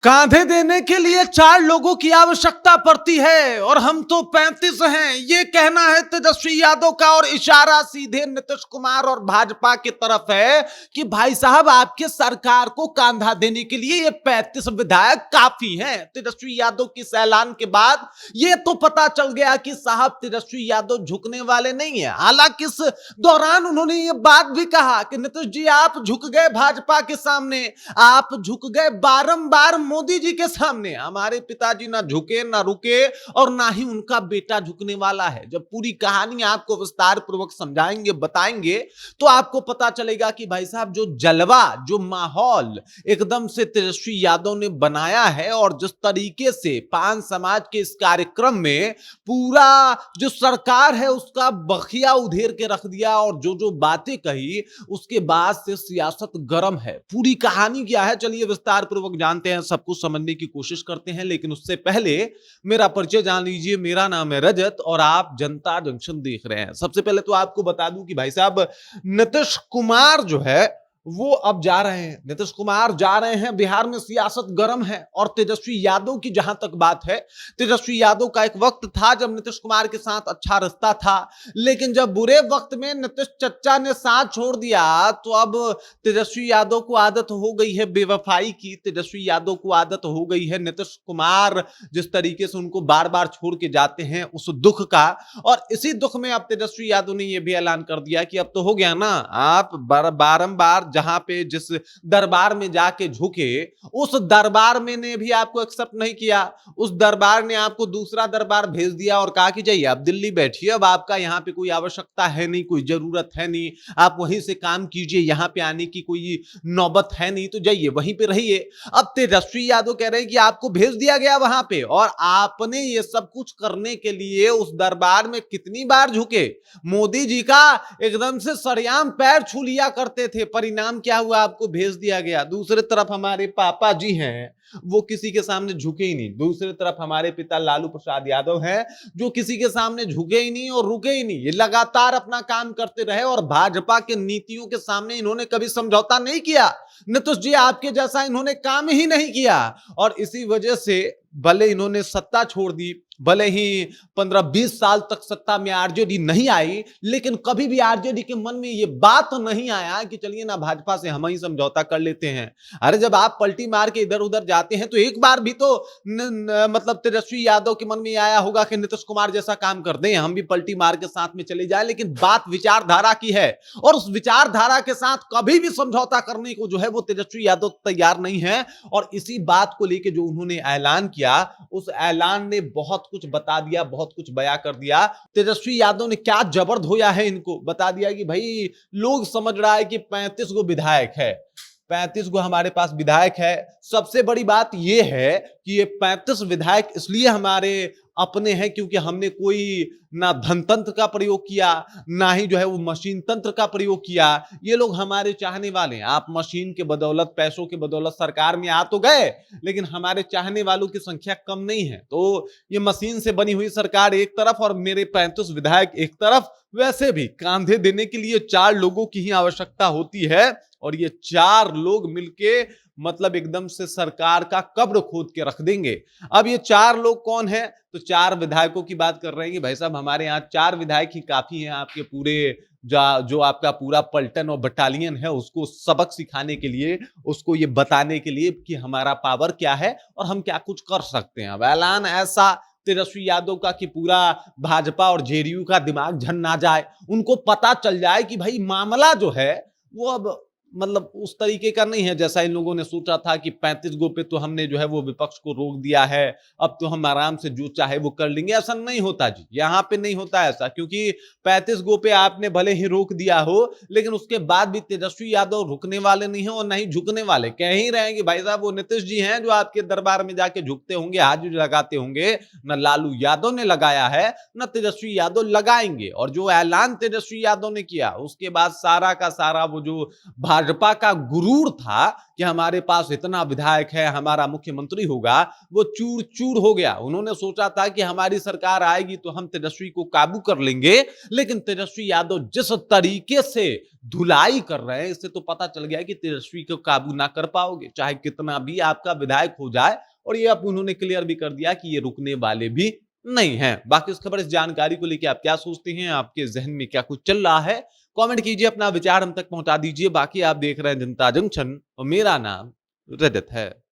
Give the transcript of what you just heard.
कांधे देने के लिए 4 लोगों की आवश्यकता पड़ती है और हम तो 35 हैं, ये कहना है तेजस्वी यादव का। और इशारा सीधे नीतीश कुमार और भाजपा की तरफ है कि भाई साहब आपके सरकार को कांधा देने के लिए ये 35 विधायक काफी हैं। तेजस्वी यादव की इस ऐलान के बाद ये तो पता चल गया कि साहब तेजस्वी यादव झुकने वाले नहीं है। हालांकि इस दौरान उन्होंने ये बात भी कहा कि नीतीश जी आप झुक गए भाजपा के सामने, आप झुक गए बारंबार मोदी जी के सामने। हमारे पिताजी ना झुके ना रुके और ना ही उनका बेटा झुकने वाला है। जब पूरी कहानी आपको विस्तार पूर्वक समझाएंगे बताएंगे तो आपको पता चलेगा कि भाई साहब जो जलवा जो माहौल एकदम से तेजस्वी यादव ने बनाया है और जिस तरीके से पान समाज के इस कार्यक्रम में पूरा जो सरकार है उसका बखिया उधेर के रख दिया और जो जो बातें कही उसके बाद से सियासत गर्म है। पूरी कहानी क्या है चलिए विस्तार पूर्वक जानते हैं, सब कुछ समझने की कोशिश करते हैं। लेकिन उससे पहले मेरा परिचय जान लीजिए। मेरा नाम है रजत और आप जनता जंक्शन देख रहे हैं। सबसे पहले तो आपको बता दूं कि भाई साहब नीतीश कुमार जो है वो अब जा रहे हैं, नीतीश कुमार जा रहे हैं। बिहार में सियासत गर्म है और तेजस्वी यादव की जहां तक बात है, तेजस्वी यादव का एक वक्त था जब नीतीश कुमार के साथ अच्छा रिश्ता था, लेकिन जब बुरे वक्त में नीतीश चच्चा ने साथ छोड़ दिया तो अब तेजस्वी यादव को आदत हो गई है बेवफाई की। तेजस्वी यादव को आदत हो गई है नीतीश कुमार जिस तरीके से उनको बार बार छोड़ के जाते हैं उस दुख का। और इसी दुख में अब तेजस्वी यादव ने यह भी ऐलान कर दिया कि अब तो हो गया ना, आप बारंबार जहां पे जिस दरबार में जाके झुके उस दरबार में ने भी आपको एक्सेप्ट नहीं किया। उस दरबार ने आपको दूसरा दरबार भेज दिया और कहा कि जाइए आप दिल्ली बैठिए, अब आपका यहां पे कोई आवश्यकता है नहीं, कोई जरूरत है नहीं, आप वहीं से काम कीजिए, यहां पे आने की कोई नौबत है नहीं, तो जाइए वहीं पे रहिए। अब तेजस्वी यादव कह रहे हैं कि आपको भेज दिया गया वहां पे और आपने ये सब कुछ करने के लिए उस दरबार में कितनी बार झुके। मोदी जी का एकदम से सरेआम पैर छू लिया करते थे, परिणाम क्या हुआ, आपको भेज दिया गया। दूसरी तरफ हमारे पापा जी हैं वो किसी के सामने झुके ही नहीं। दूसरी तरफ हमारे पिता लालू प्रसाद यादव हैं जो किसी के सामने झुके ही नहीं और रुके ही नहीं, ये लगातार अपना काम करते रहे और भाजपा के नीतियों के सामने इन्होंने कभी समझौता नहीं किया। नीतीश जी आपके जैसा इन्होंने काम ही नहीं किया और इसी वजह से भले इन्होंने सत्ता छोड़ दी, भले ही 15-20 साल तक सत्ता में आरजेडी नहीं आई, लेकिन कभी भी आरजेडी के मन में यह बात नहीं आया कि चलिए ना भाजपा से हम ही समझौता कर लेते हैं। अरे जब आप पलटी मार के इधर उधर जाते हैं तो एक बार भी तो मतलब तेजस्वी यादव के मन में आया होगा कि नीतीश कुमार जैसा काम कर दें, हम भी पलटी मार के साथ में चले जाए। लेकिन बात विचारधारा की है और उस विचारधारा के साथ कभी भी समझौता करने को जो है वो तेजस्वी यादव तैयार नहीं है। और इसी बात को लेकर जो उन्होंने ऐलान किया उस ऐलान ने बहुत कुछ बता दिया, बहुत कुछ बयां कर दिया। तेजस्वी यादव ने क्या जबर धोया है इनको, बता दिया कि भाई लोग समझ रहा है कि 35 गो विधायक है, 35 गो हमारे पास विधायक है। सबसे बड़ी बात यह है कि ये 35 विधायक इसलिए हमारे अपने हैं क्योंकि हमने कोई ना धनतंत्र का प्रयोग किया ना ही जो है वो मशीन तंत्र का प्रयोग किया। ये लोग हमारे चाहने वाले हैं। आप मशीन के बदौलत पैसों के बदौलत सरकार में आ तो गए, लेकिन हमारे चाहने वालों की संख्या कम नहीं है। तो ये मशीन से बनी हुई सरकार एक तरफ और मेरे 35 विधायक एक तरफ। वैसे भी कांधे देने के लिए 4 लोगों की ही आवश्यकता होती है और ये 4 लोग मिलके मतलब एकदम से सरकार का कब्र खोद के रख देंगे। अब ये 4 लोग कौन है, तो 4 विधायकों की बात कर रहे हैं कि भाई साहब हमारे यहाँ 4 विधायक ही काफी हैं आपके पूरे जो आपका पूरा पलटन और बटालियन है उसको सबक सिखाने के लिए, उसको ये बताने के लिए कि हमारा पावर क्या है और हम क्या कुछ कर सकते हैं। अब ऐलान ऐसा तेजस्वी यादव का कि पूरा भाजपा और जेडीयू का दिमाग झन ना जाए, उनको पता चल जाए कि भाई मामला जो है वो अब मतलब उस तरीके का नहीं है जैसा इन लोगों ने सोचा था कि 35 गो पे तो हमने जो है वो विपक्ष को रोक दिया है, अब तो हम आराम से जो चाहे वो कर लेंगे। ऐसा नहीं होता जी, यहाँ पे नहीं होता ऐसा, क्योंकि 35 गो पे आपने भले ही रोक दिया हो लेकिन उसके बाद भी तेजस्वी यादव रुकने वाले नहीं है और नहीं झुकने वाले। कह ही रहे हैं कि भाई साहब वो नीतीश जी हैं जो आपके दरबार में जाके झुकते होंगे, हाजिरी लगाते होंगे। न लालू यादव ने लगाया है न तेजस्वी यादव लगाएंगे। और जो ऐलान तेजस्वी यादव ने किया उसके बाद सारा का सारा वो जो भाजपा का गुरूर था कि हमारे पास इतना विधायक है, हमारा मुख्यमंत्री होगा, वो चूर चूर हो गया। उन्होंने सोचा था कि हमारी सरकार आएगी तो हम तेजस्वी को काबू कर लेंगे, लेकिन तेजस्वी यादव जिस तरीके से धुलाई कर रहे हैं, इससे तो पता चल गया कि तेजस्वी को काबू ना कर पाओगे, चाहे कितना भी आपका विधायक हो जाए। और ये अब उन्होंने क्लियर भी कर दिया कि ये रुकने वाले भी नहीं है। बाकी इस खबर, इस जानकारी को लेकर आप क्या सोचते हैं, आपके जहन में क्या कुछ चल रहा है, कमेंट कीजिए, अपना विचार हम तक पहुंचा दीजिए। बाकी आप देख रहे हैं जनता जंक्शन और मेरा नाम रजत है।